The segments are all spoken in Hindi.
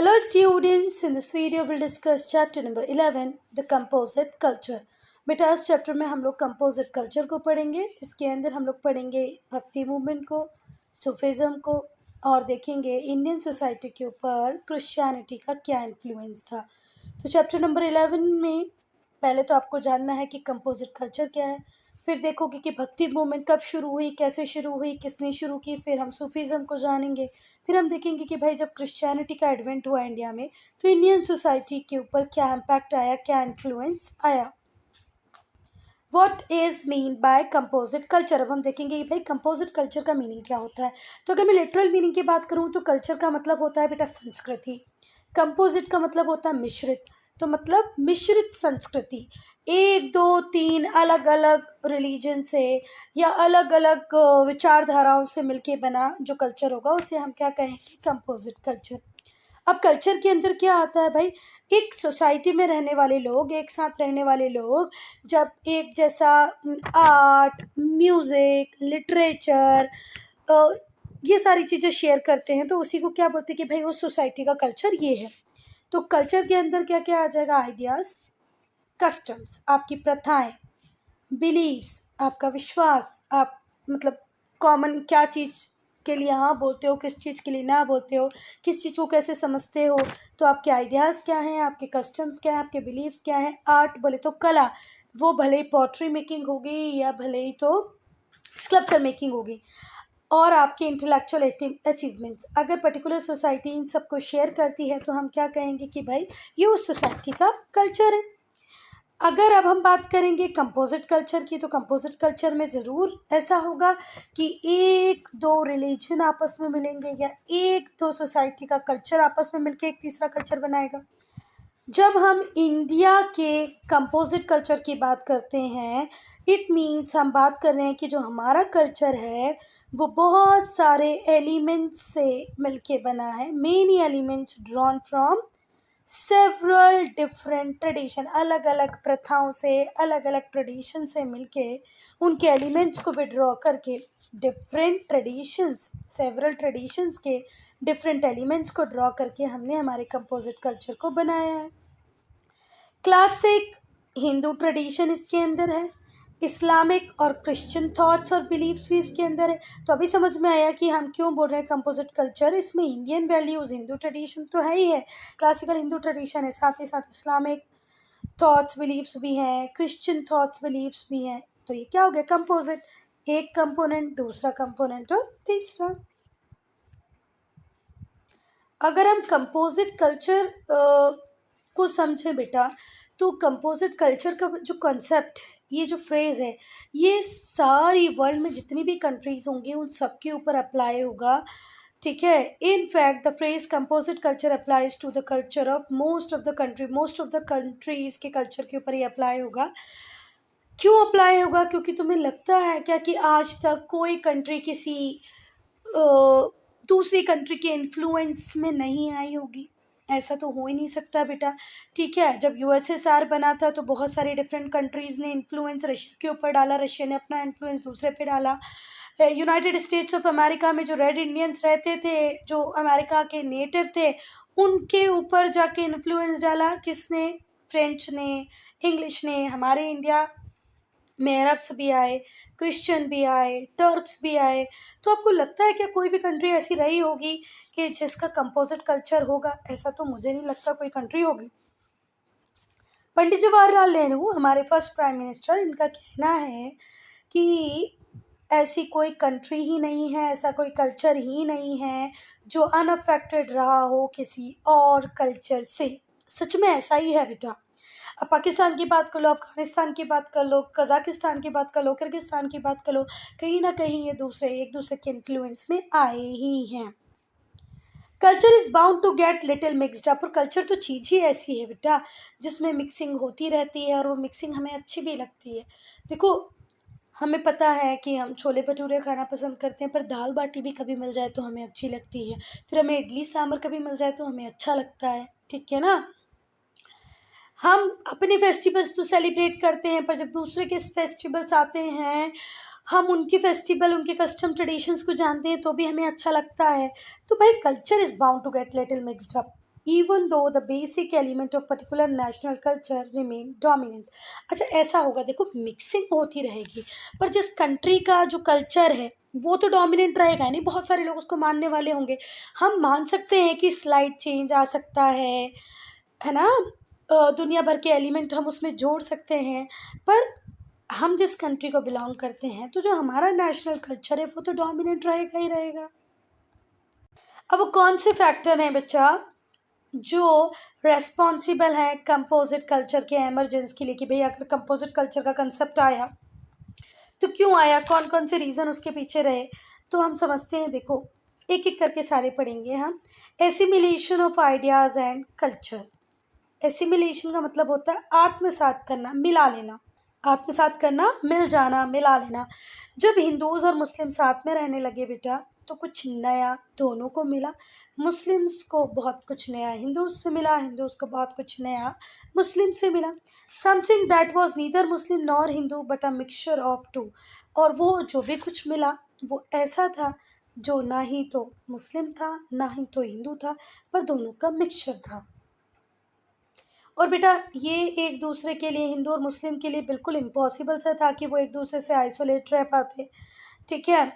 Hello students, in this video we'll discuss chapter number 11, the composite culture. बेटा इस चैप्टर में हम लोग कंपोजिट कल्चर को पढ़ेंगे। इसके अंदर हम लोग पढ़ेंगे भक्ति मूवमेंट को, सूफिज़म को और देखेंगे इंडियन सोसाइटी के ऊपर क्रिश्चियनिटी का क्या इन्फ्लुएंस था। तो चैप्टर नंबर 11 में पहले तो आपको जानना है कि कंपोजिट कल्चर क्या है, फिर देखोगे कि भक्ति मूवमेंट कब शुरू हुई, कैसे शुरू हुई, किसने शुरू की, फिर हम सूफीज़म को जानेंगे, फिर हम देखेंगे कि भाई जब क्रिश्चियनिटी का एडवेंट हुआ इंडिया में तो इंडियन सोसाइटी के ऊपर क्या इम्पैक्ट आया, क्या इन्फ्लुएंस आया। What is mean by composite culture. अब हम देखेंगे कि भाई कंपोजिट कल्चर का मीनिंग क्या होता है। तो अगर मैं लिटरल मीनिंग की बात करूँ तो कल्चर का मतलब होता है बेटा संस्कृति, कंपोजिट का मतलब होता है मिश्रित, तो मतलब मिश्रित संस्कृति, एक दो तीन अलग अलग रिलीजन से या अलग अलग विचारधाराओं से मिलके बना जो कल्चर होगा उसे हम क्या कहेंगे, कंपोजिट कल्चर। अब कल्चर के अंदर क्या आता है भाई, एक सोसाइटी में रहने वाले लोग, एक साथ रहने वाले लोग जब एक जैसा आर्ट, म्यूज़िक, लिटरेचर ये सारी चीज़ें शेयर करते हैं तो उसी को क्या बोलते हैं कि भाई उस सोसाइटी का कल्चर ये है। तो कल्चर के अंदर क्या क्या आ जाएगा, आइडियाज़, कस्टम्स, आपकी प्रथाएं, बिलीव्स, आपका विश्वास, आप मतलब कॉमन क्या चीज़ के लिए हाँ बोलते हो, किस चीज़ के लिए ना बोलते हो, किस चीज़ को कैसे समझते हो, तो आपके आइडियाज़ क्या हैं, आपके कस्टम्स क्या हैं, आपके बिलीव्स क्या हैं। आर्ट बोले तो कला, वो भले ही पॉटरी मेकिंग होगी या भले ही तो स्कल्पचर मेकिंग होगी, और आपके इंटेलेक्चुअल अचीवमेंट्स। अगर पर्टिकुलर सोसाइटी इन सबको शेयर करती है तो हम क्या कहेंगे कि भाई ये उस सोसाइटी का कल्चर है। अगर अब हम बात करेंगे कंपोजिट कल्चर की, तो कंपोजिट कल्चर में ज़रूर ऐसा होगा कि एक दो रिलीजन आपस में मिलेंगे या एक दो सोसाइटी का कल्चर आपस में मिलके एक तीसरा कल्चर बनाएगा। जब हम इंडिया के कंपोजिट कल्चर की बात करते हैं, इट मीन्स हम बात कर रहे हैं कि जो हमारा कल्चर है वो बहुत सारे एलिमेंट्स से मिलके बना है, many elements drawn from several different tradition, अलग अलग प्रथाओं से, अलग अलग ट्रेडिशन से मिलके उनके एलिमेंट्स को विड्रॉ करके डिफरेंट ट्रेडिशंस, सेवरल ट्रेडिशंस के डिफरेंट एलिमेंट्स को ड्रॉ करके हमने हमारे कंपोजिट कल्चर को बनाया है। क्लासिक हिंदू ट्रेडिशन इसके अंदर है, इस्लामिक और क्रिश्चियन थॉट्स और बिलीव्स भी इसके अंदर है। तो अभी समझ में आया कि हम क्यों बोल रहे हैं कंपोजिट कल्चर। इसमें इंडियन वैल्यूज़, हिंदू ट्रेडिशन तो है ही है, क्लासिकल हिंदू ट्रेडिशन है, साथ ही साथ इस्लामिक थॉट्स बिलीव्स भी हैं, क्रिश्चियन थॉट्स बिलीव्स भी हैं। तो ये क्या हो गया कंपोजिट, एक कंपोनेंट, दूसरा कंपोनेंट और तीसरा। अगर हम कंपोजिट कल्चर को समझें बेटा, तो कंपोजिट कल्चर का जो कॉन्सेप्ट है, ये जो फ्रेज़ है, ये सारी वर्ल्ड में जितनी भी कंट्रीज़ होंगी उन सब के ऊपर अप्लाई होगा, ठीक है। In fact the phrase composite culture applies to the culture of most of the country, most of the countries के कल्चर के ऊपर ये अप्लाई होगा। क्यों अप्लाई होगा, क्योंकि तुम्हें लगता है क्या कि आज तक कोई कंट्री किसी दूसरी कंट्री के इन्फ्लुएंस में नहीं आई होगी? ऐसा तो हो ही नहीं सकता बेटा, ठीक है। जब यूएसएसआर बना था तो बहुत सारी डिफरेंट कंट्रीज़ ने इन्फ्लुएंस रशिया के ऊपर डाला, रशिया ने अपना इन्फ्लुएंस दूसरे पे डाला। यूनाइटेड स्टेट्स ऑफ अमेरिका में जो रेड इंडियंस रहते थे, जो अमेरिका के नेटिव थे, उनके ऊपर जाके इन्फ्लुएंस डाला किसने, फ्रेंच ने, इंग्लिश ने। हमारे इंडिया में अरब्स भी आए, क्रिश्चियन भी आए, टर्क्स भी आए। तो आपको लगता है क्या कोई भी कंट्री ऐसी रही होगी कि जिसका कंपोजिट कल्चर होगा? ऐसा तो मुझे नहीं लगता कोई कंट्री होगी। पंडित जवाहरलाल नेहरू हमारे फर्स्ट प्राइम मिनिस्टर, इनका कहना है कि ऐसी कोई कंट्री ही नहीं है, ऐसा कोई कल्चर ही नहीं है जो अनअफेक्टेड रहा हो किसी और कल्चर से। सच में ऐसा ही है बेटा। अब पाकिस्तान की बात कर लो, अफगानिस्तान की बात कर लो, कज़ाकिस्तान की बात कर लो, किर्गिस्तान की बात कर लो, कहीं ना कहीं ये एक दूसरे के इन्फ्लुएंस में आए ही हैं। Culture is bound to get little mixed up, और कल्चर तो चीज़ ही ऐसी है बेटा जिसमें मिक्सिंग होती रहती है और वो मिक्सिंग हमें अच्छी भी लगती है। देखो, हमें पता है कि हम छोले भटूरे खाना पसंद करते हैं, पर दाल बाटी भी कभी मिल जाए तो हमें अच्छी लगती है, फिर हमें इडली सांभर कभी मिल जाए तो हमें अच्छा लगता है, ठीक है ना। हम अपने फेस्टिवल्स तो सेलिब्रेट करते हैं, पर जब दूसरे के फेस्टिवल्स आते हैं, हम उनके फेस्टिवल, उनके कस्टम ट्रेडिशंस को जानते हैं तो भी हमें अच्छा लगता है। तो भाई culture is bound to get little mixed up. even though the basic element of particular national culture remain dominant। अच्छा ऐसा होगा, देखो मिक्सिंग होती रहेगी पर जिस कंट्री का जो कल्चर है वो तो डोमिनेंट रहेगा नहीं, बहुत सारे लोग उसको मानने वाले होंगे। हम मान सकते हैं कि स्लाइट चेंज आ सकता है ना, दुनिया भर के एलिमेंट हम उसमें जोड़ सकते हैं, पर हम जिस कंट्री को बिलोंग करते हैं तो जो हमारा नेशनल कल्चर है वो तो डोमिनेंट रहेगा ही रहेगा। अब वो कौन से फैक्टर हैं बच्चा जो रेस्पॉन्सिबल है कंपोजिट कल्चर के एमरजेंस के लिए, कि भाई अगर कंपोजिट कल्चर का कंसेप्ट आया तो क्यों आया, कौन कौन से रीज़न उसके पीछे रहे, तो हम समझते हैं। देखो एक एक करके सारे पढ़ेंगे हम। Assimilation of ideas and culture. Assimilation का मतलब होता है आत्मसात करना, मिला लेना, आत्मसात करना, मिल जाना, मिला लेना। जब हिंदूज और मुस्लिम साथ में रहने लगे बेटा तो कुछ नया दोनों को मिला। मुस्लिम्स को बहुत कुछ नया हिंदूज से मिला, हिंदूज को बहुत कुछ नया मुस्लिम से मिला। Something that was neither Muslim nor Hindu but a mixture of two. और वो जो भी कुछ मिला वो ऐसा था जो ना ही तो मुस्लिम था ना ही तो हिंदू था, पर दोनों का मिक्सचर था। और बेटा ये एक दूसरे के लिए, हिंदू और मुस्लिम के लिए बिल्कुल इम्पॉसिबल सा था कि वो एक दूसरे से आइसोलेट रह पाते। ठीक है,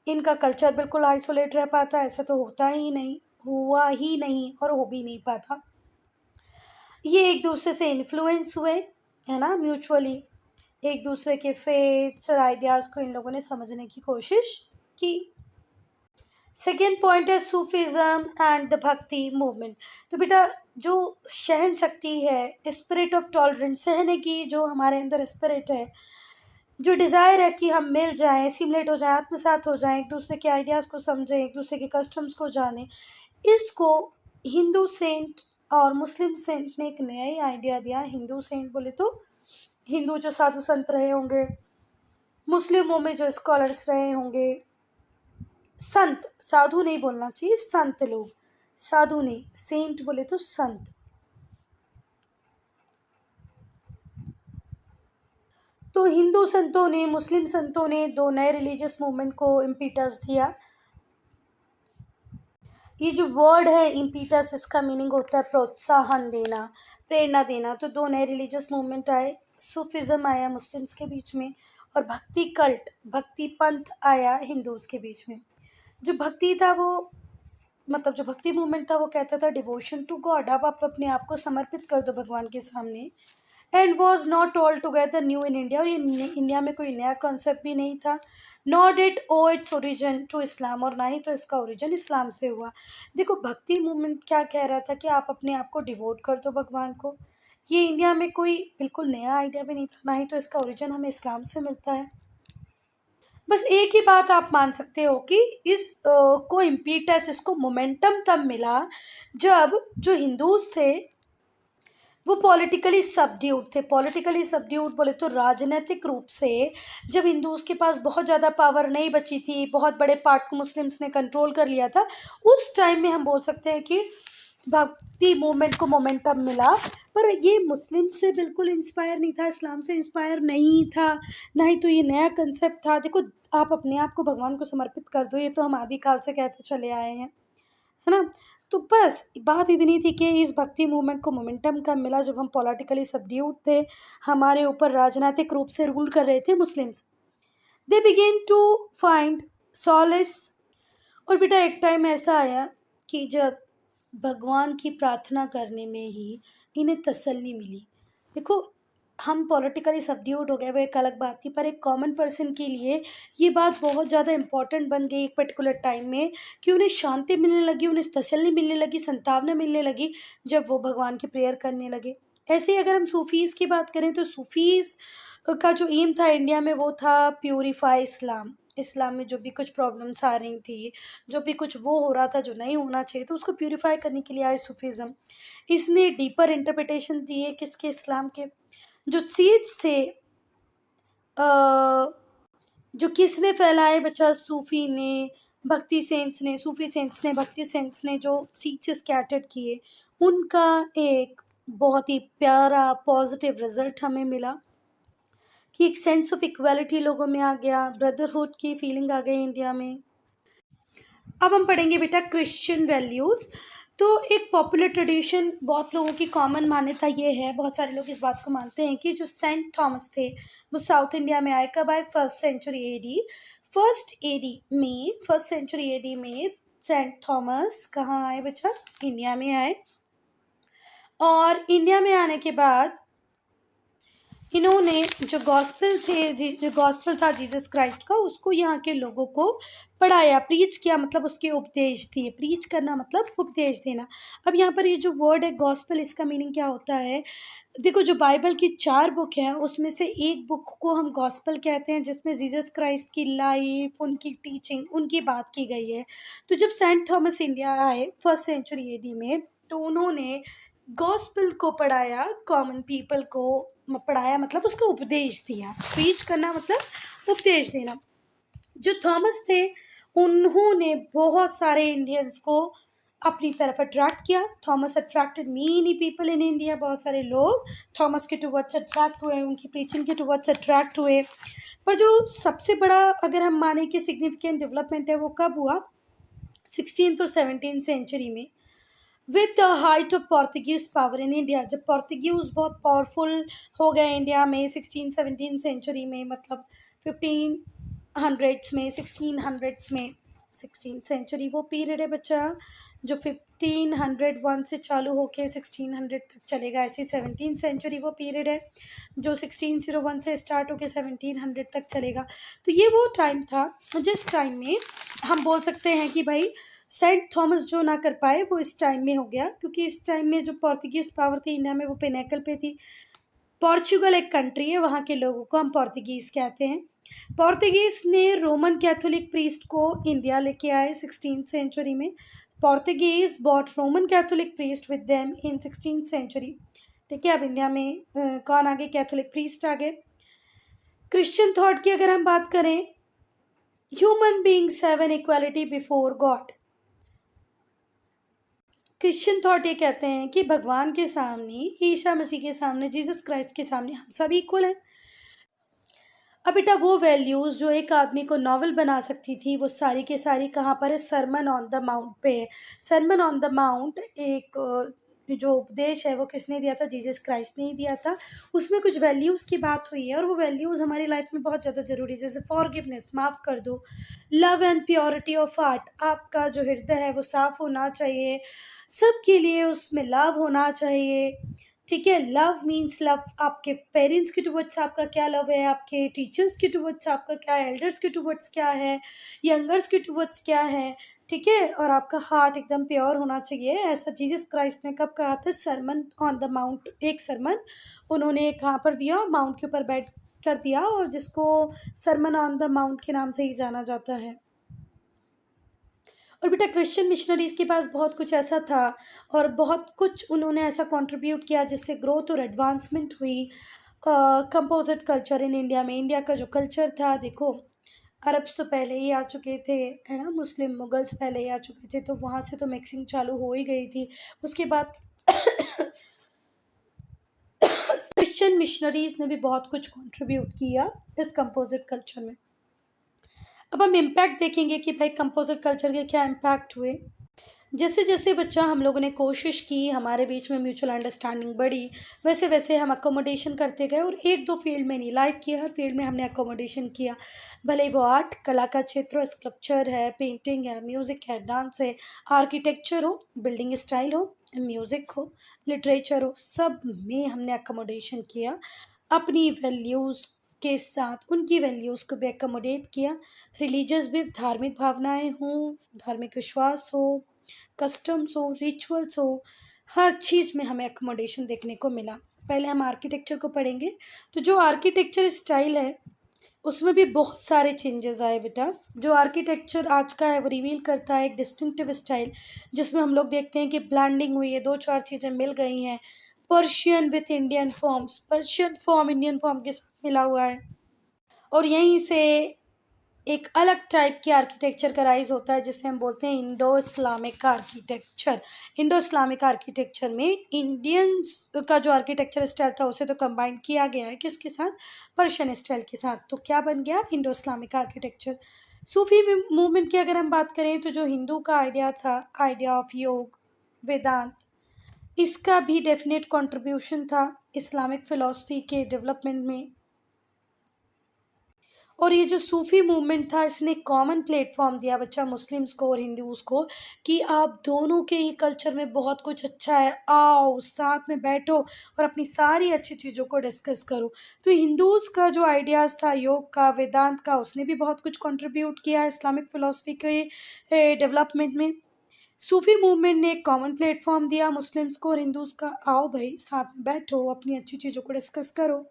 इनका कल्चर बिल्कुल आइसोलेट रह पाता, ऐसा तो होता ही नहीं, हुआ ही नहीं और हो भी नहीं पाता। ये एक दूसरे से इन्फ्लुएंस हुए, है ना, म्यूचुअली एक दूसरे के फेथ्स और आइडियाज़ को इन लोगों ने समझने की कोशिश की। सेकेंड पॉइंट है सूफिज्म एंड द भक्ति मूवमेंट। तो बेटा जो सहन शक्ति है, स्पिरिट ऑफ टॉलरेंस, सहने की जो हमारे अंदर स्पिरिट है, जो डिज़ायर है कि हम मिल जाएं, सिमुलेट हो जाएं, आत्मसात हो जाएं, एक दूसरे के आइडियाज़ को समझें, एक दूसरे के कस्टम्स को जानें, इसको हिंदू सेंट और मुस्लिम सेंट ने एक नया ही आइडिया दिया। हिंदू सेंट बोले तो हिंदू जो साधु संत रहे होंगे, मुस्लिमों में जो स्कॉलर्स रहे होंगे, संत, साधु नहीं बोलना चाहिए, संत लोग, साधु नहीं, सेंट बोले तो संत। तो हिंदू संतों ने, मुस्लिम संतों ने दो नए रिलीजियस मूवमेंट को इम्पीटस दिया। ये जो वर्ड है इम्पीटस, इसका मीनिंग होता है प्रोत्साहन देना, प्रेरणा देना। तो दो नए रिलीजियस मूवमेंट आए, सूफिज्म आया मुस्लिम्स के बीच में और भक्ति कल्ट, भक्ति पंथ आया हिंदूज के बीच में। जो भक्ति था वो, मतलब जो भक्ति मूवमेंट था वो कहता था डिवोशन टू गॉड, अब आप अपने आप को समर्पित कर दो भगवान के सामने। And was not all together new in India, और ये इंडिया में कोई नया कॉन्सेप्ट भी नहीं था। Not it owe its origin to Islam, और ना ही तो इसका ओरिजिन इस्लाम से हुआ। देखो भक्ति मूवमेंट क्या कह रहा था कि आप अपने आप को डिवोट कर दो भगवान को। ये इंडिया में कोई बिल्कुल नया आइडिया भी नहीं था, ना ही तो इसका ओरिजिन हमें इस्लाम से मिलता है। बस एक ही बात आप मान सकते हो कि इस को इम्पीटस, इसको मोमेंटम तब मिला जब जो हिंदूज थे वो पॉलिटिकली सबड्यूड थे। पॉलिटिकली सबड्यूड बोले तो राजनीतिक रूप से जब हिंदूज के पास बहुत ज़्यादा पावर नहीं बची थी, बहुत बड़े पार्ट को मुस्लिम्स ने कंट्रोल कर लिया था, उस टाइम में हम बोल सकते हैं कि भक्ति मूवमेंट को मोमेंटम मिला। पर ये मुस्लिम से बिल्कुल इंस्पायर नहीं था, इस्लाम से इंस्पायर नहीं था, ना ही तो ये नया कंसेप्ट था। देखो आप अपने आप को भगवान को समर्पित कर दो, ये तो हम आदिकाल से कहते चले आए हैं, है ना। तो बस बात इतनी थी कि इस भक्ति मूवमेंट को मोमेंटम कब मिला, जब हम पॉलिटिकली सबड्यूड थे, हमारे ऊपर राजनीतिक रूप से रूल कर रहे थे Muslims. They began to find solace. और बेटा एक टाइम ऐसा आया कि जब भगवान की प्रार्थना करने में ही इन्हें तसल्ली मिली। देखो हम पॉलिटिकली सबड्यूड हो गए वो एक अलग बात थी, पर एक कॉमन पर्सन के लिए ये बात बहुत ज़्यादा इम्पॉर्टेंट बन गई एक पर्टिकुलर टाइम में, कि उन्हें शांति मिलने लगी, उन्हें तसल्ली मिलने लगी, संतावना मिलने लगी जब वो भगवान की प्रेयर करने लगे। ऐसे ही अगर हम सूफीज़ की बात करें तो सूफीज़ का जो एम था इंडिया में वो था प्योरीफाई इस्लाम। इस्लाम में जो भी कुछ प्रॉब्लम्स आ रही थी, जो भी कुछ वो हो रहा था जो नहीं होना चाहिए, तो उसको प्योरीफाई करने के लिए आए सूफीज़म। इसने डीपर इंटरप्रिटेशन दिए किसके, इस्लाम के। जो सीड्स थे जो किसने फैलाए बच्चा, सूफी ने, भक्ति सेंट्स ने, सूफी सेंट्स ने, भक्ति सेंट्स ने जो सीड्स स्कैटर्ड किए, उनका एक बहुत ही प्यारा पॉजिटिव रिजल्ट हमें मिला कि एक सेंस ऑफ इक्वालिटी लोगों में आ गया, ब्रदरहुड की फीलिंग आ गई इंडिया में। अब हम पढ़ेंगे बेटा क्रिश्चियन वैल्यूज़। तो एक पॉपुलर ट्रेडिशन, बहुत लोगों की कॉमन मान्यता ये है, बहुत सारे लोग इस बात को मानते हैं कि जो सेंट थॉमस थे वो साउथ इंडिया में आए। कब आए? फर्स्ट सेंचुरी एडी में सेंट थॉमस कहाँ आए बच्चा? इंडिया में आए। और इंडिया में आने के बाद इन्होंने जो गॉस्पेल था जीसस क्राइस्ट का, उसको यहाँ के लोगों को पढ़ाया, प्रीच किया, मतलब उसके उपदेश दिए। प्रीच करना मतलब उपदेश देना। अब यहाँ पर ये जो वर्ड है गॉस्पेल, इसका मीनिंग क्या होता है? देखो, जो बाइबल की 4 बुक हैं उसमें से एक बुक को हम गॉस्पेल कहते हैं, जिसमें जीसस क्राइस्ट की लाइफ, उनकी टीचिंग, उनकी बात की गई है। तो जब सेंट थॉमस इंडिया आए फर्स्ट सेंचुरी एडी में, तो उन्होंने गॉस्पेल को पढ़ाया, कॉमन पीपल को पढ़ाया, मतलब उसका उपदेश दिया। प्रीच करना मतलब उपदेश देना। जो थॉमस थे उन्होंने बहुत सारे इंडियंस को अपनी तरफ अट्रैक्ट किया। Thomas attracted many people in India. बहुत सारे लोग थॉमस के टुवर्ड्स अट्रैक्ट हुए, उनकी प्रीचिंग के टुवर्ड्स अट्रैक्ट हुए। पर जो सबसे बड़ा, अगर हम माने कि सिग्निफिकेंट डेवलपमेंट है, वो कब हुआ? 16th और 17th सेंचुरी में, with the height of Portuguese power in India. जब पोर्तुगीज बहुत पावरफुल हो गए इंडिया में 16-17 सेंचुरी में, मतलब 1500s में, 1600s में। 16th सेंचुरी वो पीरियड है बच्चा जो 1501 से चालू होके 1600 तक चलेगा। ऐसे 17th सेंचुरी वो पीरियड है जो 1601 से स्टार्ट होके 1700 तक चलेगा। तो ये वो टाइम था जिस टाइम में हम बोल सकते हैं कि भाई सेंट थॉमस जो ना कर पाए वो इस टाइम में हो गया, क्योंकि इस टाइम में जो पोर्तुगीज पावर थी इंडिया में वो पिनेकल पे थी। पोर्चुगल एक कंट्री है, वहाँ के लोगों को हम पोर्तुगीज कहते हैं। पोर्तुगीज ने रोमन कैथोलिक प्रीस्ट को इंडिया लेके आए 16th सेंचुरी में। Portuguese brought Roman Catholic priest with them in 16th century. ठीक है, अब इंडिया में कौन आगे? कैथोलिक प्रीस्ट आ गए। क्रिश्चियन थॉट की अगर हम बात करें, human beings have an equality before God. Christian thought ये कहते हैं कि भगवान के सामने, ईसा मसीह के सामने, जीसस क्राइस्ट के सामने हम सब इक्वल हैं। अब बेटा वो वैल्यूज़ जो एक आदमी को नॉवल बना सकती थी, वो सारी के सारी कहाँ पर है? सरमन ऑन द माउंट पे है। सरमन ऑन द माउंट एक जो उपदेश है वो किसने दिया था? जीसस क्राइस्ट ने ही दिया था। उसमें कुछ वैल्यूज़ की बात हुई है और वो वैल्यूज़ हमारी लाइफ में बहुत ज़्यादा ज़रूरी है, जैसे फॉरगिवनेस, माफ़ कर दो, love and purity of heart, आपका जो हृदय है वो साफ़ होना चाहिए, सबके लिए उसमें लव होना चाहिए। ठीक है, लव मीन्स लव, आपके पेरेंट्स के टुवर्ड्स आपका क्या लव है, आपके टीचर्स के टुवर्ड्स आपका क्या है, एल्डर्स के टुवर्ड्स क्या है, यंगर्स के टुवर्ड्स क्या है। ठीक है, और आपका हार्ट एकदम प्योर होना चाहिए। ऐसा जीसस क्राइस्ट ने कब कहा था? सरमन ऑन द माउंट, एक सरमन उन्होंने कहाँ पर दिया? माउंट के ऊपर बैठ कर दिया, और जिसको सरमन ऑन द माउंट के नाम से ही जाना जाता है। और बेटा क्रिश्चियन मिशनरीज़ के पास बहुत कुछ ऐसा था और बहुत कुछ उन्होंने ऐसा कंट्रीब्यूट किया जिससे ग्रोथ और एडवांसमेंट हुई। कंपोजिट कल्चर इन इंडिया में, इंडिया का जो कल्चर था, देखो अरब्स तो पहले ही आ चुके थे, है ना, मुस्लिम मुगल्स पहले ही आ चुके थे, तो वहाँ से तो मिक्सिंग चालू हो ही गई थी। उसके बाद क्रिश्चियन मिशनरीज़ ने भी बहुत कुछ कंट्रीब्यूट किया इस कंपोजिट कल्चर में। अब हम इम्पैक्ट देखेंगे कि भाई कंपोजिट कल्चर के क्या इम्पैक्ट हुए। जैसे जैसे बच्चा हम लोगों ने कोशिश की, हमारे बीच में म्यूचुअल अंडरस्टैंडिंग बढ़ी, वैसे वैसे हम अकोमोडेशन करते गए, और एक दो फील्ड में नहीं, लाइफ की हर फील्ड में हमने अकोमोडेशन किया। भले वो आर्ट, कला का क्षेत्र हो, स्कल्पचर है, पेंटिंग है, म्यूज़िक है, डांस है, आर्किटेक्चर हो, बिल्डिंग स्टाइल हो, म्यूज़िक हो, लिटरेचर हो, सब में हमने अकोमोडेशन किया। अपनी वैल्यूज़ के साथ उनकी वैल्यूज़ को भी अकोमोडेट किया। रिलीजियस भी, धार्मिक भावनाएं हों, धार्मिक विश्वास हो, कस्टम्स हो, रिचुअल्स हो, हर चीज़ में हमें अकोमोडेशन देखने को मिला। पहले हम आर्किटेक्चर को पढ़ेंगे, तो जो आर्किटेक्चर स्टाइल है उसमें भी बहुत सारे चेंजेस आए बेटा। जो आर्किटेक्चर आज का है वो रिवील करता है एक डिस्टिंक्टिव स्टाइल, जिसमें हम लोग देखते हैं कि ब्लेंडिंग हुई है, दो चार चीज़ें मिल गई हैं। Persian with Indian forms, Persian form Indian form के साथ मिला हुआ है, और यहीं से एक अलग टाइप की आर्किटेक्चर का राइज होता है जिसे हम बोलते हैं Indo Islamic architecture. Indo Islamic architecture में इंडियंस का जो आर्किटेक्चर स्टाइल था उसे तो कंबाइन किया गया है किसके साथ? पर्शियन स्टाइल के साथ। तो क्या बन गया? Indo Islamic architecture. Sufi movement की अगर हम बात करें, तो जो हिंदू का आइडिया था, आइडिया ऑफ योग, वेदांत, इसका भी डेफिनेट कंट्रीब्यूशन था इस्लामिक फ़िलॉसफी के डेवलपमेंट में। और ये जो सूफ़ी मूवमेंट था, इसने कॉमन प्लेटफॉर्म दिया बच्चा मुस्लिम्स को और हिंदूज़ को कि आप दोनों के ही कल्चर में बहुत कुछ अच्छा है, आओ साथ में बैठो और अपनी सारी अच्छी चीज़ों को डिस्कस करो। तो हिंदूज़ का जो आइडियाज़ था योग का, वेदांत का, उसने भी बहुत कुछ कंट्रीब्यूट किया इस्लामिक फ़िलॉसफी के डेवलपमेंट में। सूफ़ी मूवमेंट ने एक कॉमन प्लेटफॉर्म दिया मुस्लिम्स को और हिंदूज़ का, आओ भाई साथ में बैठो, अपनी अच्छी चीज़ों को डिस्कस करो।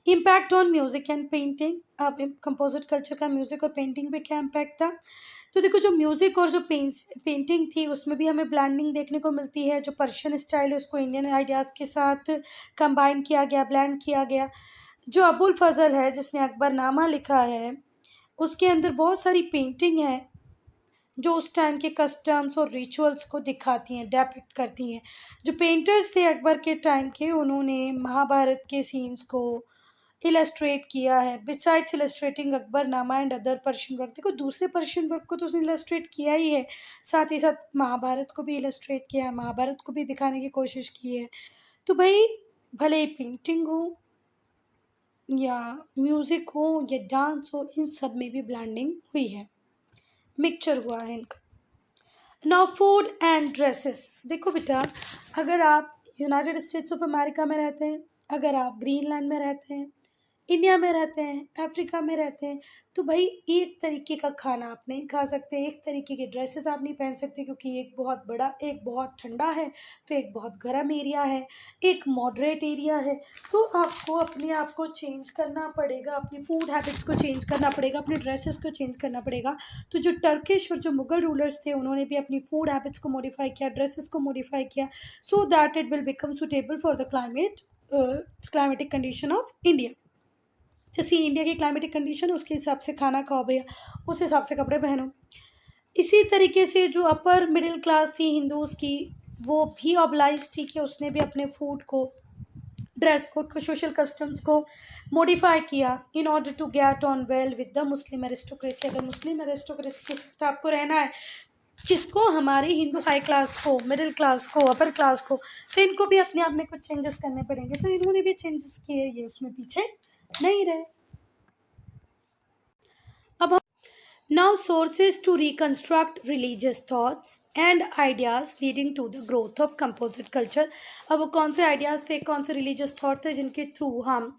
Impact on music and painting, अब कंपोजिट कल्चर का म्यूज़िक और पेंटिंग पे क्या इम्पैक्ट था? तो देखो, जो म्यूज़िक और जो पेंटिंग थी उसमें भी हमें ब्लेंडिंग देखने को मिलती है। जो पर्शियन स्टाइल है उसको इंडियन आइडियाज़ के साथ कंबाइन किया गया, ब्लेंड किया गया। जो अबुल फज़ल है जिसने अकबरनामा लिखा है, उसके अंदर बहुत सारी पेंटिंग है जो उस टाइम के कस्टम्स और रिचुअल्स को दिखाती हैं, डेपिक्ट करती हैं। जो पेंटर्स थे अकबर के टाइम के, उन्होंने महाभारत के सीन्स को इलस्ट्रेट किया है। Besides illustrating Akbarnama and other Persian work, देखो दूसरे पर्शियन वर्क को तो उसने इलस्ट्रेट किया ही है, साथ ही साथ महाभारत को भी इलस्ट्रेट किया है, महाभारत को भी दिखाने की कोशिश की है। तो भाई, भले ही पेंटिंग हो या म्यूज़िक हो या डांस हो, इन सब में भी ब्लेंडिंग हुई है, मिक्सचर हुआ है इनका। नाउ फूड एंड ड्रेसेस, देखो बेटा, अगर आप यूनाइटेड स्टेट्स ऑफ अमेरिका में रहते हैं, अगर आप ग्रीनलैंड में रहते हैं, इंडिया में रहते हैं, अफ्रीका में रहते हैं, तो भाई एक तरीके का खाना आप नहीं खा सकते, एक तरीके के ड्रेसेस आप नहीं पहन सकते, क्योंकि एक बहुत बड़ा, एक बहुत ठंडा है, तो एक बहुत गर्म एरिया है, एक मॉडरेट एरिया है। तो आपको अपने आप को चेंज करना पड़ेगा, अपनी फूड हैबिट्स को चेंज करना पड़ेगा, अपने ड्रेसेस को चेंज करना पड़ेगा। तो जो टर्किश और जो मुगल रूलर्स थे, उन्होंने भी अपनी फूड हैबिट्स को मॉडिफाई किया, ड्रेसेस को मॉडिफाई किया, so that it will become suitable for the climatic condition of India. जैसे इंडिया की क्लाइमेटिक कंडीशन है, उसके हिसाब से खाना खाओ भैया, उस हिसाब से कपड़े पहनो। इसी तरीके से जो अपर मिडिल क्लास थी हिंदूज़ की, वो भी ऑब्लाइज थी कि उसने भी अपने फूड को, ड्रेस कोड को, सोशल कस्टम्स को मॉडिफाई किया in order to get on well with the Muslim aristocracy. अगर मुस्लिम एरिस्टोक्रेसी के साथ आपको रहना है, जिसको हमारे हिंदू हाई क्लास को, मिडिल क्लास को, अपर क्लास को, तो इनको भी अपने आप में कुछ चेंजेस करने पड़ेंगे। तो इन्होंने भी चेंजेस किए, ये उसमें पीछे नहीं रहे। अब now sources to reconstruct religious thoughts and ideas leading to the growth of composite culture। अब वो कौन से आइडियाज़ थे, कौन से रिलीजियस थॉट थे जिनके थ्रू हम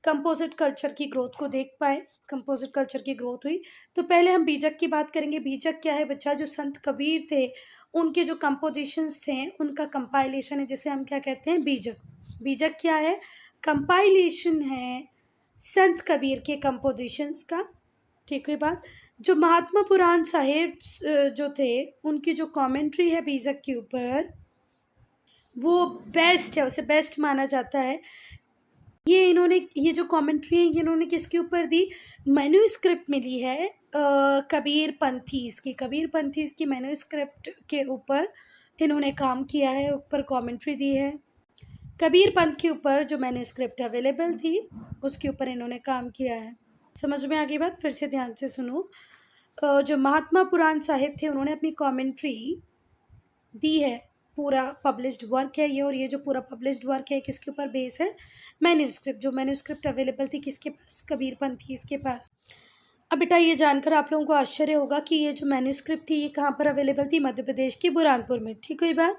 कंपोजिट कल्चर की ग्रोथ को देख पाए, कंपोजिट कल्चर की ग्रोथ हुई। तो पहले हम बीजक की बात करेंगे। बीजक क्या है बच्चा? जो संत कबीर थे, उनके जो कंपोजिशंस थे, उनका कंपाइलेशन है, जिसे हम क्या कहते हैं, बीजक। बीजक क्या है? कंपाइलेशन है संत कबीर के कंपोजिशंस का। ठीक हुई बात। जो महात्मा पुराण साहिब जो थे, उनकी जो कमेंट्री है बीजक के ऊपर, वो बेस्ट है, उसे बेस्ट माना जाता है। ये जो कमेंट्री है, ये इन्होंने किसके ऊपर दी? मैन्युस्क्रिप्ट मिली है कबीर पंथीस की मैन्युस्क्रिप्ट के ऊपर इन्होंने काम किया है, ऊपर कमेंट्री दी है। कबीर पंथ के ऊपर जो मैन्युस्क्रिप्ट अवेलेबल थी, उसके ऊपर इन्होंने काम किया है। समझ में आ गई बात? फिर से ध्यान से सुनो। जो महात्मा पुराण साहिब थे, उन्होंने अपनी कमेंट्री दी है, पूरा पब्लिश्ड वर्क है ये, और ये जो पूरा पब्लिश्ड वर्क है किसके ऊपर बेस है? मैन्युस्क्रिप्ट। जो मैन्युस्क्रिप्ट अवेलेबल थी किसके पास? कबीर पंथीस के पास। अब बेटा, ये जानकर आप लोगों को आश्चर्य होगा कि ये जो मैन्युस्क्रिप्ट थी, ये कहाँ पर अवेलेबल थी? मध्य प्रदेश के बुरहानपुर में। ठीक हुई बात।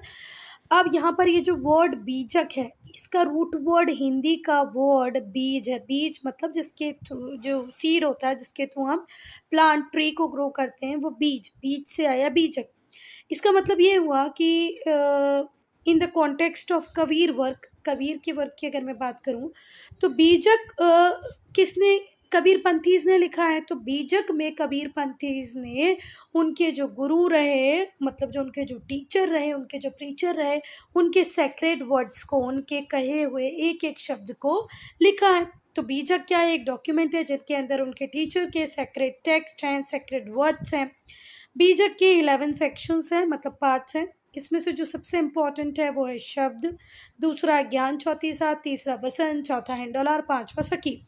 अब यहाँ पर ये जो वर्ड बीजक है, इसका रूट वर्ड हिंदी का वर्ड बीज है। बीज मतलब जिसके थ्रू, जो सीड होता है जिसके थ्रू हम प्लांट ट्री को ग्रो करते हैं, वो बीज, बीज से आया बीजक। इसका मतलब ये हुआ कि in the context of Kabir work, Kabir के वर्क की अगर मैं बात करूं, तो बीजक किसने? कबीर पंथीज ने लिखा है। तो बीजक में कबीर पंथीज ने उनके जो गुरु रहे, मतलब जो उनके जो टीचर रहे, उनके जो प्रीचर रहे, उनके सेक्रेड वर्ड्स को, उनके कहे हुए एक एक शब्द को लिखा है। तो बीजक क्या है? एक डॉक्यूमेंट है जिनके अंदर उनके टीचर के सेक्रेड टेक्स्ट हैं, सेक्रेड वर्ड्स हैं। बीजक के 11 सेक्शंस हैं, मतलब पार्ट्स हैं। इसमें से जो सबसे इम्पोर्टेंट है वो है शब्द, दूसरा ज्ञान, चौथी सात, तीसरा वसन, चौथा हिंडोला और पांचवा सखी।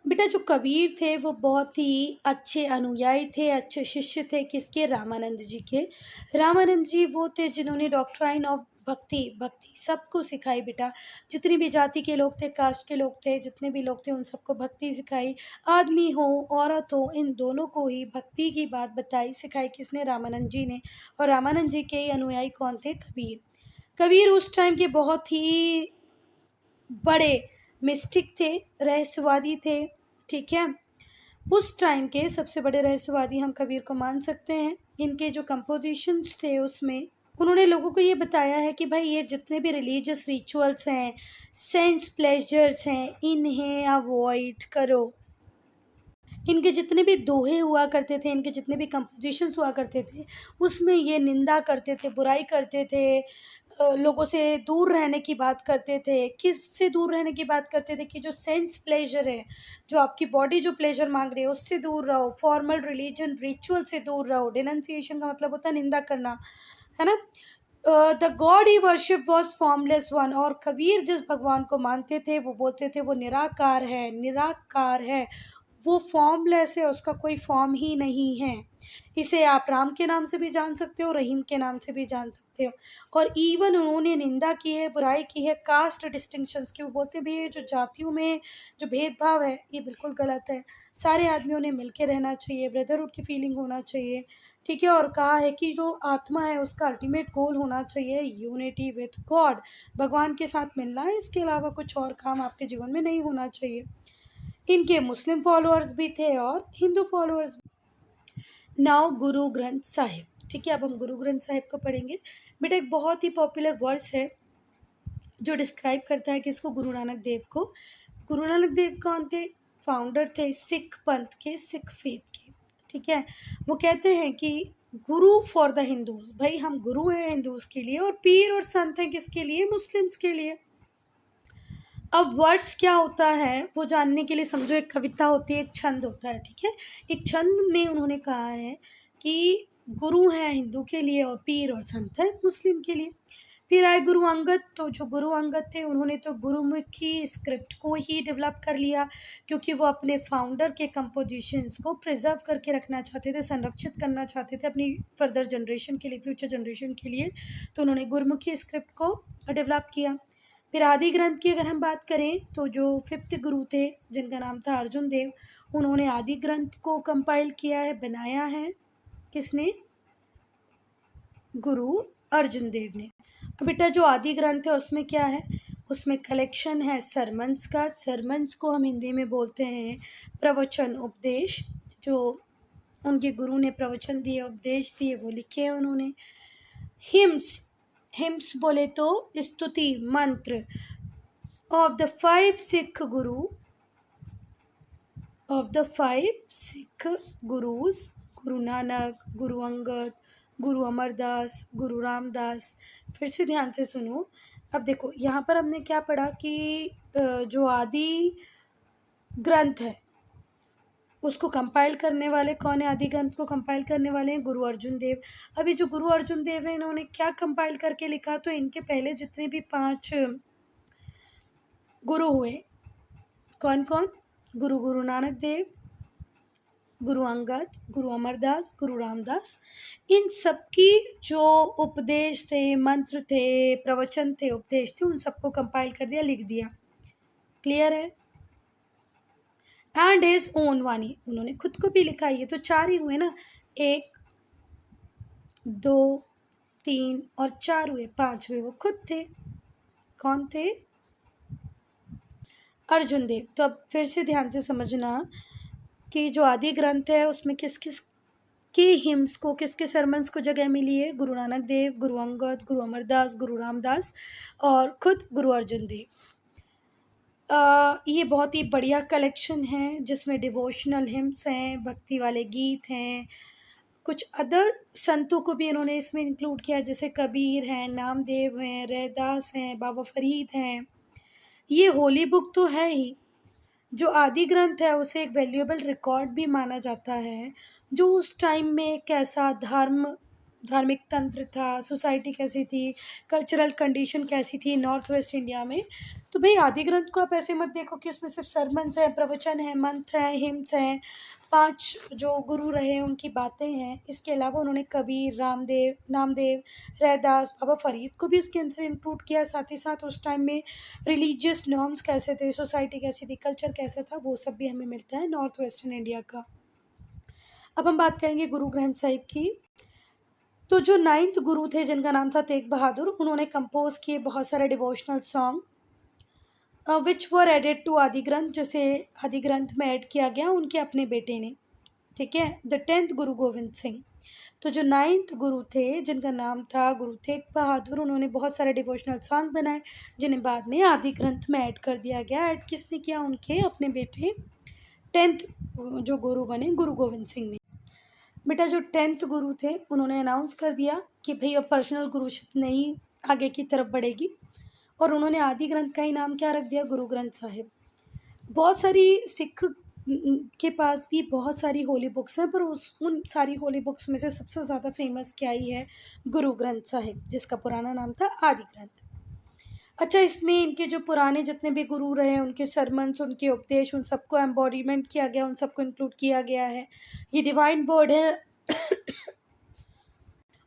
बेटा जो कबीर थे वो बहुत ही अच्छे अनुयायी थे, अच्छे शिष्य थे किसके? रामानंद जी के। रामानंद जी वो थे जिन्होंने डॉक्ट्राइन ऑफ भक्ति भक्ति सबको सिखाई बेटा। जितनी भी जाति के लोग थे, कास्ट के लोग थे, जितने भी लोग थे उन सबको भक्ति सिखाई। आदमी हो औरत हो इन दोनों को ही भक्ति की बात बताई सिखाई किसने? रामानंद जी ने। और रामानंद जी के ही अनुयायी कौन थे? कबीर। कबीर उस टाइम के बहुत ही बड़े मिस्टिक थे, रहस्यवादी थे, ठीक है। उस टाइम के सबसे बड़े रहस्यवादी हम कबीर को मान सकते हैं। इनके जो कंपोजिशंस थे उसमें उन्होंने लोगों को ये बताया है कि भाई ये जितने भी रिलीजियस रिचुअल्स हैं, सेंस प्लेजर्स हैं, इन्हें अवॉइड करो। इनके जितने भी दोहे हुआ करते थे, इनके जितने भी कंपोजिशंस हुआ करते थे, उसमें ये निंदा करते थे, बुराई करते थे, लोगों से दूर रहने की बात करते थे। किससे दूर रहने की बात करते थे? कि जो सेंस प्लेजर है, जो आपकी बॉडी जो प्लेजर मांग रही है उससे दूर रहो, फॉर्मल रिलीजन रिचुअल से दूर रहो। डिनंसिएशन का मतलब होता है निंदा करना, है ना। The God he worship was formless one. और कबीर जिस भगवान को मानते थे वो बोलते थे वो निराकार है, निराकार है, वो फॉर्मलेस है, उसका कोई फॉर्म ही नहीं है। इसे आप राम के नाम से भी जान सकते हो, रहीम के नाम से भी जान सकते हो। और इवन उन्होंने निंदा की है, बुराई की है कास्ट डिस्टिंक्शंस की। वो बोलते हैं भाई ये जो जातियों में जो भेदभाव है ये बिल्कुल गलत है, सारे आदमियों ने मिलके रहना चाहिए, ब्रदरहुड की फीलिंग होना चाहिए, ठीक है। और कहा है कि जो आत्मा है उसका अल्टीमेट गोल होना चाहिए यूनिटी विथ गॉड, भगवान के साथ मिलना है, इसके अलावा कुछ और काम आपके जीवन में नहीं होना चाहिए। इनके मुस्लिम फॉलोअर्स भी थे और हिंदू फॉलोअर्स। नाउ गुरु ग्रंथ साहिब, ठीक है। अब हम गुरु ग्रंथ साहिब को पढ़ेंगे। बेटा एक बहुत ही पॉपुलर वर्स है जो डिस्क्राइब करता है कि इसको गुरु नानक देव को। गुरु नानक देव कौन थे? फाउंडर थे सिख पंथ के, सिख फेथ के, ठीक है। वो कहते हैं कि गुरु फॉर द हिंदूज, भाई हम गुरु हैं हिंदूज के लिए, और पीर और संत हैं किसके लिए? मुस्लिम्स के लिए। अब वर्ड्स क्या होता है वो जानने के लिए समझो एक कविता होती है, एक छंद होता है, ठीक है। एक छंद में उन्होंने कहा है कि गुरु हैं हिंदू के लिए और पीर और संत है मुस्लिम के लिए। फिर आए गुरु अंगद। तो जो गुरु अंगद थे उन्होंने तो गुरुमुखी स्क्रिप्ट को ही डेवलप कर लिया, क्योंकि वो अपने फाउंडर के कंपोजिशंस को प्रिजर्व करके रखना चाहते थे, संरक्षित करना चाहते थे अपनी फर्दर जनरेशन के लिए, फ्यूचर जनरेशन के लिए। तो उन्होंने गुरुमुखी स्क्रिप्ट को डेवलप किया। फिर आदि ग्रंथ की अगर हम बात करें तो जो फिफ्थ गुरु थे जिनका नाम था अर्जुन देव, उन्होंने आदि ग्रंथ को कंपाइल किया है, बनाया है। किसने? गुरु अर्जुन देव ने। अब बेटा जो आदि ग्रंथ है उसमें क्या है? उसमें कलेक्शन है सरमन्स का। सरमन्स को हम हिंदी में बोलते हैं प्रवचन, उपदेश। जो उनके गुरु ने प्रवचन दिए, उपदेश दिए, वो लिखे हैं उन्होंने। हिम्स, हिम्स बोले तो स्तुति मंत्र of the five Sikh Guru, of the five Sikh gurus, Guru Nanak, Guru Angad, गुरु अमरदास, गुरु रामदास। फिर से ध्यान से सुनो। अब देखो यहाँ पर हमने क्या पढ़ा कि जो आदि ग्रंथ है उसको कंपाइल करने वाले कौन है? आदि ग्रंथ को कंपाइल करने वाले हैं गुरु अर्जुन देव। अभी जो गुरु अर्जुन देव है इन्होंने क्या कंपाइल करके लिखा? तो इनके पहले जितने भी 5 गुरु हुए, कौन कौन? गुरु नानक देव, गुरु अंगद, गुरु अमरदास, गुरु रामदास, इन सबकी जो उपदेश थे, मंत्र थे, प्रवचन थे, उपदेश थे, उन सबको कंपाइल कर दिया, लिख दिया। क्लियर है? एंड हिज ओन वाणी, उन्होंने खुद को भी लिखा। ये तो 4 ही हुए ना, 1 2 3 और 4 हुए, 5 हुए, वो खुद थे। कौन थे? अर्जुन देव। तो अब फिर से ध्यान से समझना कि जो आदि ग्रंथ है उसमें किस किस के हिम्स को, किसके सरमन्स को जगह मिली है? गुरु नानक देव, गुरु अंगद, गुरु अमरदास, गुरु रामदास और खुद गुरु अर्जुन देव। ये बहुत ही बढ़िया कलेक्शन है जिसमें डिवोशनल हिम्स हैं, भक्ति वाले गीत हैं, कुछ अदर संतों को भी इन्होंने इसमें इंक्लूड किया, जैसे कबीर हैं, नामदेव हैं, रैदास हैं, बाबा फरीद हैं। ये होली बुक तो है ही। जो आदि ग्रंथ है उसे एक वैल्यूएबल रिकॉर्ड भी माना जाता है, जो उस टाइम में कैसा धर्म धार्मिक तंत्र था, सोसाइटी कैसी थी, कल्चरल कंडीशन कैसी थी नॉर्थ वेस्ट इंडिया में। तो भाई आदि ग्रंथ को आप ऐसे मत देखो कि उसमें सिर्फ सरमन्स हैं, प्रवचन हैं, मंत्र हैं, हिम्स हैं, 5 जो गुरु रहे उनकी बातें हैं। इसके अलावा उन्होंने कबीर, रामदेव, नामदेव, रैदास, बाबा फरीद को भी उसके अंदर इंक्लूड किया। साथ ही साथ उस टाइम में रिलीजियस नॉर्म्स कैसे थे, सोसाइटी कैसी थी, कल्चर कैसा था, वो सब भी हमें मिलता है नॉर्थ वेस्टर्न इंडिया का। अब हम बात करेंगे गुरु ग्रंथ साहिब की। तो जो 9th गुरु थे जिनका नाम था तेग बहादुर, उन्होंने कंपोज किए बहुत सारे devotional song which were added to Adi Granth, जैसे आदि ग्रंथ में ऐड किया गया उनके अपने बेटे ने। ठीक है। द 10th गुरु गोविंद सिंह। तो जो 9th गुरु थे जिनका नाम था गुरु तेग बहादुर, उन्होंने बहुत सारे डिवोशनल सॉन्ग बनाए जिन्हें बाद में आदि ग्रंथ में ऐड कर दिया गया। ऐड किसने किया? उनके अपने बेटे 10th जो गुरु बने गुरु गोविंद सिंह ने। बेटा जो 10th गुरु थे उन्होंने अनाउंस कर दिया कि भाई अब पर्सनल गुरुशिप नहीं आगे की तरफ बढ़ेगी, और उन्होंने आदि ग्रंथ का ही नाम क्या रख दिया? गुरु ग्रंथ साहिब। बहुत सारी सिख के पास भी बहुत सारी होली बुक्स हैं, पर उन सारी होली बुक्स में से सबसे ज़्यादा फेमस क्या ही है? गुरु ग्रंथ साहिब, जिसका पुराना नाम था आदि ग्रंथ। अच्छा, इसमें इनके जो पुराने जितने भी गुरु रहे उनके सरमन्स, उनके उपदेश, उन सबको एम्बॉडीमेंट किया गया, उन सबको इंक्लूड किया गया है। ये डिवाइन वर्ड है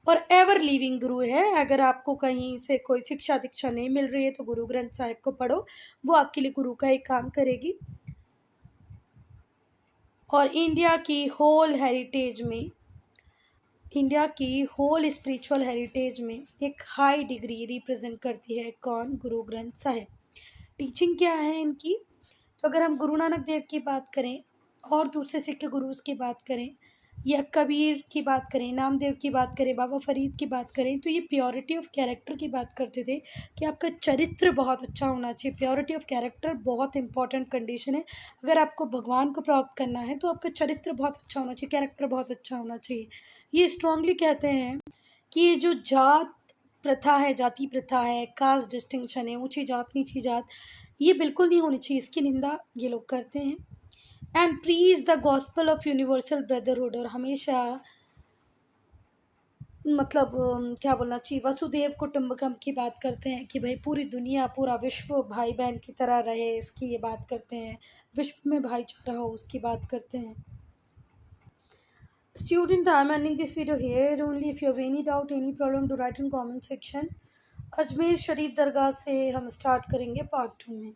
और एवर लिविंग गुरु है। अगर आपको कहीं से कोई शिक्षा दीक्षा नहीं मिल रही है तो गुरु ग्रंथ साहिब को पढ़ो, वो आपके लिए गुरु का एक काम करेगी। और इंडिया की होल स्पिरिचुअल हेरिटेज में एक हाई डिग्री रिप्रेजेंट करती है कौन? गुरु ग्रंथ साहिब। टीचिंग क्या है इनकी? तो अगर हम गुरु नानक देव की बात करें और दूसरे सिख के गुरुज की बात करें, या कबीर की बात करें, नामदेव की बात करें, बाबा फरीद की बात करें, तो ये प्योरिटी ऑफ कैरेक्टर की बात करते थे कि आपका चरित्र बहुत अच्छा होना चाहिए। प्योरिटी ऑफ कैरेक्टर बहुत इंपॉर्टेंट कंडीशन है। अगर आपको भगवान को प्राप्त करना है तो आपका चरित्र बहुत अच्छा होना चाहिए, कैरेक्टर बहुत अच्छा होना चाहिए। ये स्ट्रांगली कहते हैं कि ये जो जात प्रथा है, जाति प्रथा है, कास्ट डिस्टिंक्शन है, ऊंची जात नीची जात, ये बिल्कुल नहीं होनी चाहिए। इसकी निंदा ये लोग करते हैं। And preach the gospel of universal brotherhood, और हमेशा मतलब क्या बोलना चाहिए, वसुदेव कुटुंबकम की बात करते हैं कि भाई पूरी दुनिया, पूरा विश्व भाई बहन की तरह रहे, इसकी ये बात करते हैं। विश्व में भाईचारा हो, उसकी बात करते हैं। Student, I'm ending this video here. Only if you have any doubt, any problem, to write in comment section. Ajmer Sharif दरगाह से हम स्टार्ट करेंगे पार्ट 2 में।